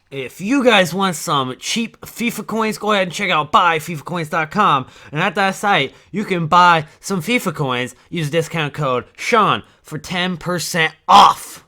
If you guys want some cheap FIFA coins, go ahead and check out buyfifacoins.com. And at that site, you can buy some FIFA coins. Use discount code Sean for 10% off.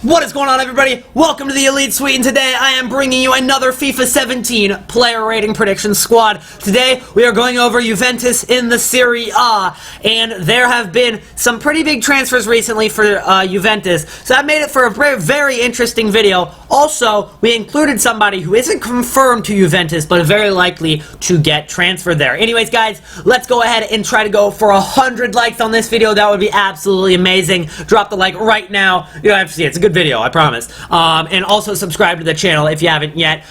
What is going on, everybody? Welcome to the Elite Suite, and today I am bringing you another FIFA 17 player rating prediction squad. Today we are going over Juventus in the Serie A, and there have been some pretty big transfers recently for Juventus, so that made it for a very interesting video. Also, we included somebody who isn't confirmed to Juventus, but very likely to get transferred there. Anyways, guys, let's go ahead and try to go for 100 likes on this video. That would be absolutely amazing. Drop the like right now. You don't have to see it. It's a good video, I promise. And also subscribe to the channel if you haven't yet.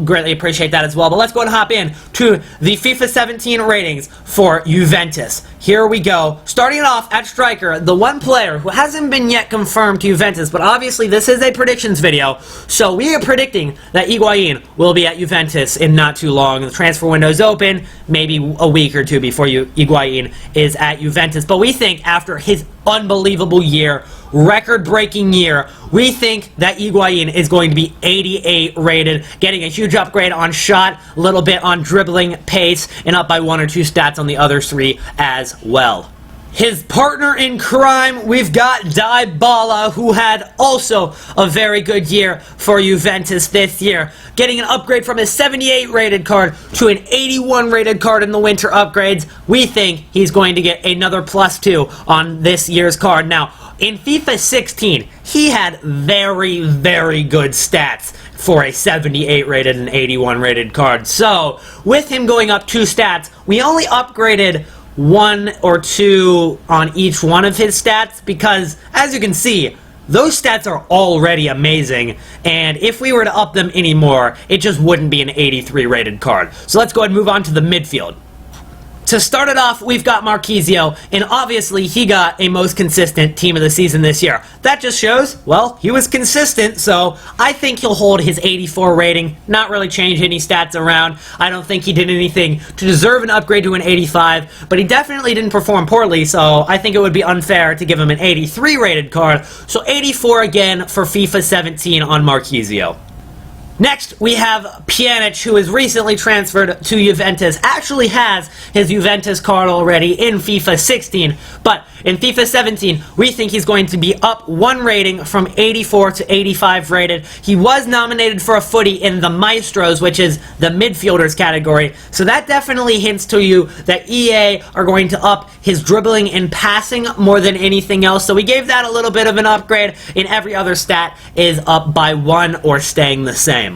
Greatly appreciate that as well. But let's go and hop in to the FIFA 17 ratings for Juventus. Here we go. Starting it off at striker, the one player who hasn't been yet confirmed to Juventus, but obviously this is a predictions video, so we are predicting that Higuain will be at Juventus in not too long. The transfer window is open, maybe a week or two before Higuain is at Juventus. But we think after his unbelievable year, record-breaking year, we think that Higuain is going to be 88 rated, getting a huge upgrade on shot, a little bit on dribbling, pace, and up by 1 or 2 stats on the other 3 as well. His partner in crime, we've got Dybala, who had also a very good year for Juventus this year, getting an upgrade from his 78 rated card to an 81 rated card in the winter upgrades. We think he's going to get another +2 on this year's card. Now, in FIFA 16, he had very good stats for a 78 rated and 81 rated card. So, with him going up 2 stats, we only upgraded 1 or 2 on each one of his stats because, as you can see, those stats are already amazing, and if we were to up them anymore, it just wouldn't be an 83 rated card. So let's go ahead and move on to the midfield. To start it off, we've got Marchisio, and obviously he got a most consistent team of the season this year. That just shows, well, he was consistent, so I think he'll hold his 84 rating, not really change any stats around. I don't think he did anything to deserve an upgrade to an 85, but he definitely didn't perform poorly, so I think it would be unfair to give him an 83 rated card. So 84 again for FIFA 17 on Marchisio. Next, we have Pianist, who is recently transferred to Juventus. Actually has his Juventus card already in FIFA 16, but in FIFA 17, we think he's going to be up 1 rating from 84 to 85 rated. He was nominated for a footy in the Maestros, which is the midfielders category, so that definitely hints to you that EA are going to up his dribbling and passing more than anything else, so we gave that a little bit of an upgrade, and every other stat is up by 1 or staying the same.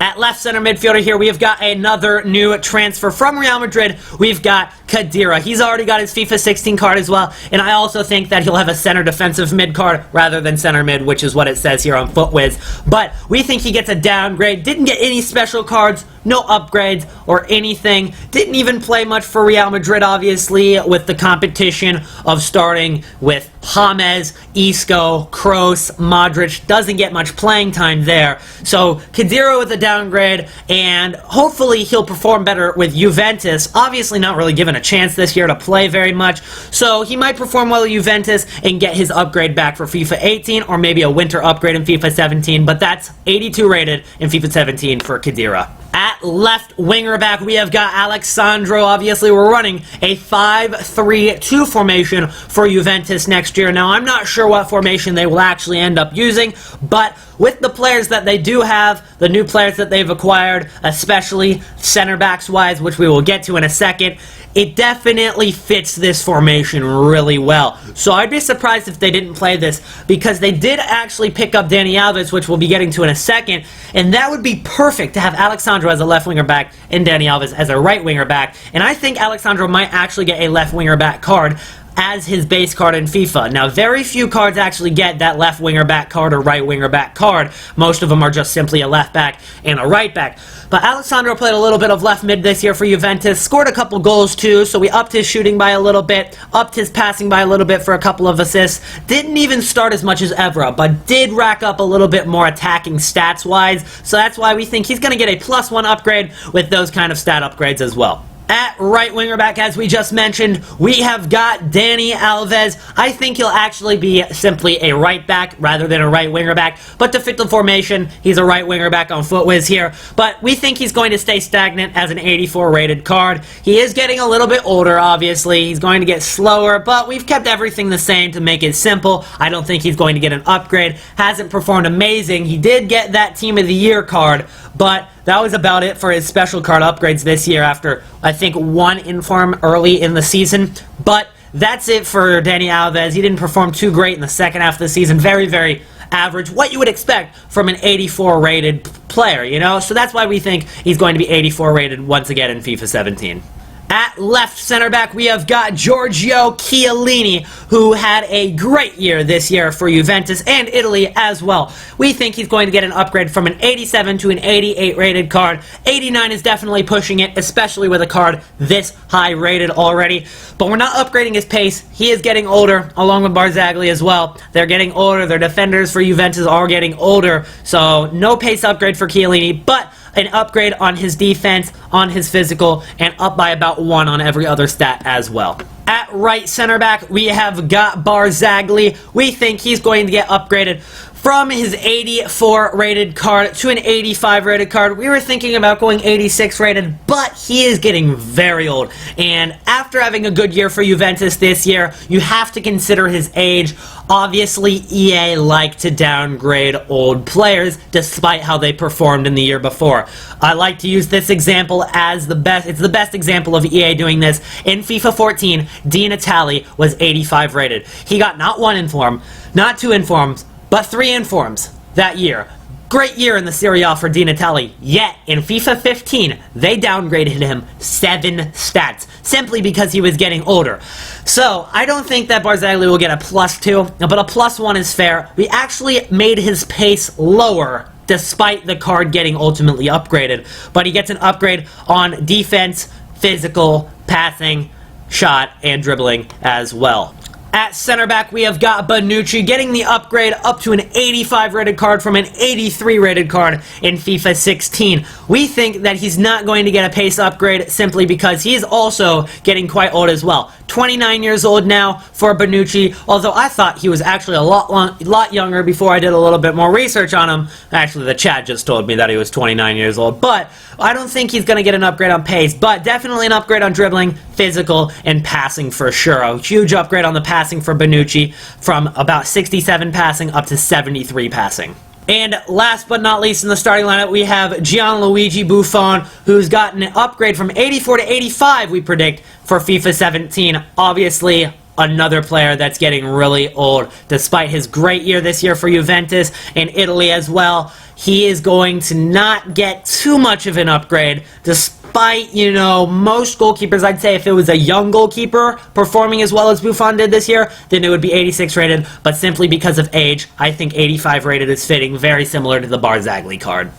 At left center midfielder here, we have got another new transfer from Real Madrid. We've got Khedira. He's already got his FIFA 16 card as well, and I also think that he'll have a center defensive mid card rather than center mid, which is what it says here on FootWiz. But we think he gets a downgrade. Didn't get any special cards, no upgrades or anything. Didn't even play much for Real Madrid, obviously, with the competition of starting with James, Isco, Kroos, Modric. Doesn't get much playing time there. So Khedira with a downgrade, and hopefully he'll perform better with Juventus. Obviously not really given a chance this year to play very much, so he might perform well with Juventus and get his upgrade back for FIFA 18 or maybe a winter upgrade in FIFA 17, but that's 82 rated in FIFA 17 for Khedira. At left winger back, we have got Sandro. Obviously, we're running a 5-3-2 formation for Juventus next year. Now, I'm not sure what formation they will actually end up using, but with the players that they do have, the new players that they've acquired, especially center backs wise, which we will get to in a second, it definitely fits this formation really well. So I'd be surprised if they didn't play this, because they did actually pick up Dani Alves, which we'll be getting to in a second, and that would be perfect to have Alexandro as a left winger back and Dani Alves as a right winger back. And I think Alexandro might actually get a left winger back card as his base card in FIFA. Now, very few cards actually get that left winger back card or right winger back card. Most of them are just simply a left back and a right back. But Alexandro played a little bit of left mid this year for Juventus, scored a couple goals too, so we upped his shooting by a little bit, upped his passing by a little bit for a couple of assists. Didn't even start as much as Evra, but did rack up a little bit more attacking stats-wise, so that's why we think he's going to get a +1 upgrade with those kind of stat upgrades as well. At right winger back, as we just mentioned, we have got Dani Alves. I think he'll actually be simply a right back rather than a right winger back, but to fit the formation, he's a right winger back on FootWiz here, but we think he's going to stay stagnant as an 84 rated card. He is getting a little bit older, obviously. He's going to get slower, but we've kept everything the same to make it simple. I don't think he's going to get an upgrade. Hasn't performed amazing. He did get that Team of the Year card, but that was about it for his special card upgrades this year after, I think, one inform early in the season. But that's it for Dani Alves. He didn't perform too great in the second half of the season. Very, very average. What you would expect from an 84 rated player, you know? So that's why we think he's going to be 84 rated once again in FIFA 17. At left center back, we have got Giorgio Chiellini, who had a great year this year for Juventus and Italy as well. We think he's going to get an upgrade from an 87 to an 88 rated card. 89 is definitely pushing it, especially with a card this high rated already. But we're not upgrading his pace. He is getting older, along with Barzagli as well. They're getting older. Their defenders for Juventus are getting older. So no pace upgrade for Chiellini, but an upgrade on his defense, on his physical, and up by about 1 on every other stat as well. At right center back, we have got Barzagli. We think he's going to get upgraded from his 84 rated card to an 85 rated card. We were thinking about going 86 rated, but he is getting very old. And after having a good year for Juventus this year, you have to consider his age. Obviously, EA like to downgrade old players despite how they performed in the year before. I like to use this example as the best. It's the best example of EA doing this. In FIFA 14, Di Natale was 85 rated. He got not 1 inform, not 2 informs, but 3 informs that year. Great year in the Serie A for Di Natale, yet in FIFA 15, they downgraded him 7 stats, simply because he was getting older. So, I don't think that Barzagli will get a +2, but a +1 is fair. We actually made his pace lower, despite the card getting ultimately upgraded. But he gets an upgrade on defense, physical, passing, shot, and dribbling as well. At center back, we have got Bonucci getting the upgrade up to an 85 rated card from an 83 rated card in FIFA 16. We think that he's not going to get a pace upgrade simply because he's also getting quite old as well. 29 years old now for Bonucci, although I thought he was actually a lot younger before I did a little bit more research on him. Actually, the chat just told me that he was 29 years old, but I don't think he's going to get an upgrade on pace, but definitely an upgrade on dribbling, physical, and passing for sure. A huge upgrade on the passing for Bonucci from about 67 passing up to 73 passing. And last but not least in the starting lineup, we have Gianluigi Buffon, who's gotten an upgrade from 84 to 85, we predict, for FIFA 17. Obviously, another player that's getting really old. Despite his great year this year for Juventus and Italy as well, he is going to not get too much of an upgrade, despite, you know, most goalkeepers. I'd say if it was a young goalkeeper performing as well as Buffon did this year, then it would be 86 rated, but simply because of age, I think 85 rated is fitting, very similar to the Barzagli card.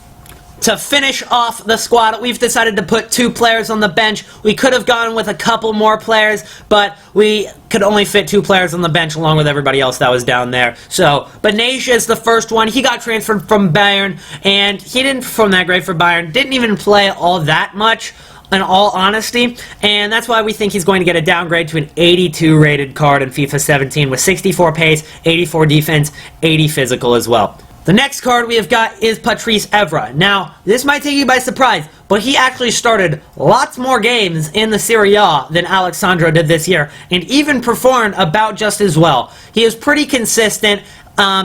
To finish off the squad, we've decided to put 2 players on the bench. We could have gone with a couple more players, but we could only fit 2 players on the bench along with everybody else that was down there. So, Benatia is the first one. He got transferred from Bayern, and he didn't perform that great for Bayern. Didn't even play all that much, in all honesty, and that's why we think he's going to get a downgrade to an 82 rated card in FIFA 17 with 64 pace, 84 defense, 80 physical as well. The next card we have got is Patrice Evra. Now, this might take you by surprise, but he actually started lots more games in the Serie A than Alexandro did this year, and even performed about just as well. He is pretty consistent,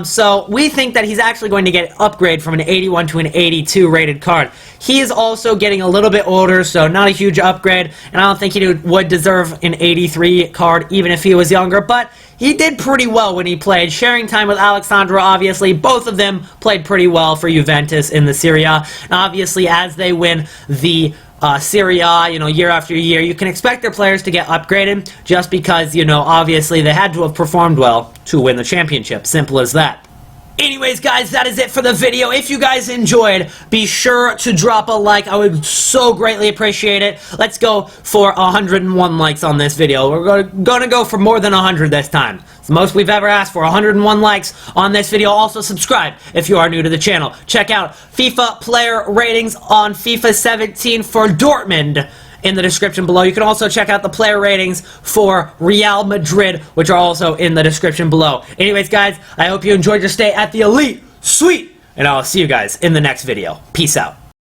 so we think that he's actually going to get an upgrade from an 81 to an 82 rated card. He is also getting a little bit older, so not a huge upgrade, and I don't think he would deserve an 83 card even if he was younger, but he did pretty well when he played, sharing time with Alexandro, obviously. Both of them played pretty well for Juventus in the Serie A. And obviously, as they win the Serie A, you know, year after year, you can expect their players to get upgraded just because, you know, obviously they had to have performed well to win the championship. Simple as that. Anyways, guys, that is it for the video. If you guys enjoyed, be sure to drop a like. I would so greatly appreciate it. Let's go for 101 likes on this video. We're gonna go for more than 100 this time. It's the most we've ever asked for, 101 likes on this video. Also, subscribe if you are new to the channel. Check out FIFA player ratings on FIFA 17 for Dortmund in the description below. You can also check out the player ratings for Real Madrid, which are also in the description below. Anyways, guys, I hope you enjoyed your stay at the Elite Suite, and I'll see you guys in the next video. Peace out.